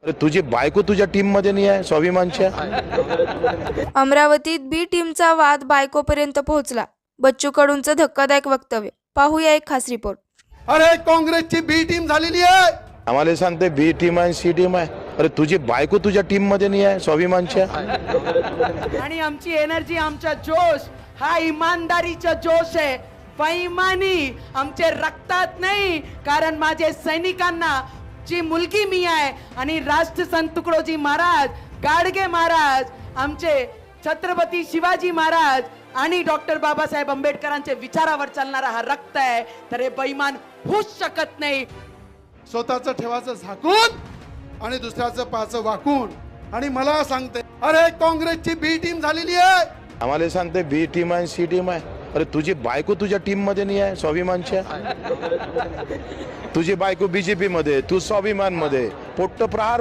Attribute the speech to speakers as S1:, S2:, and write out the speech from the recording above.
S1: अरे तुझी बायको तुझ्या टीम मध्ये नाही आहे स्वाभिमानच्या.
S2: अमरावतीत बी टीमचा वाद बायकोपर्यंत पोहोचला. बच्चू कडूंचं धक्कादायक वक्तव्य. पाहूया एक खास रिपोर्ट.
S3: अरे काँग्रेसची बी टीम झालेली आहे.
S1: आम्हाला सांगते बी टीम आहे सी टीम आहे. अरे तुझी बायको तुझ्या टीम मध्ये नाही आहे स्वाभिमानच्या.
S4: आणि आमची एनर्जी, आमचा जोश हा इमानदारीचा जोश आहे. बेईमानी आमच्या रक्तात नाही, कारण माझे सैनिकांना ची मुलगी मी आहे आणि राष्ट्रसंत तुकडोजी महाराज, गाडगे महाराज, आमचे छत्रपती शिवाजी महाराज आणि डॉक्टर बाबासाहेब आंबेडकरांच्या विचारावर चालणारा हा रक्त आहे. तर हे बेईमान होऊच शकत नाही.
S3: स्वतःचं ठेवायचं झाकून आणि दुसऱ्याचं पाचं वाकून. आणि मला सांगते, अरे काँग्रेसची बी टीम झालेली आहे.
S1: आम्हाला सांगते बी टीम आहे सी टीम आहे. अरे तुझी बायको तुझ्या टीम मध्ये नाही आहे स्वाभिमानच्या. तुझी बायको बीजेपी मध्ये, तू स्वाभिमान मध्ये. पोट्ट प्रहार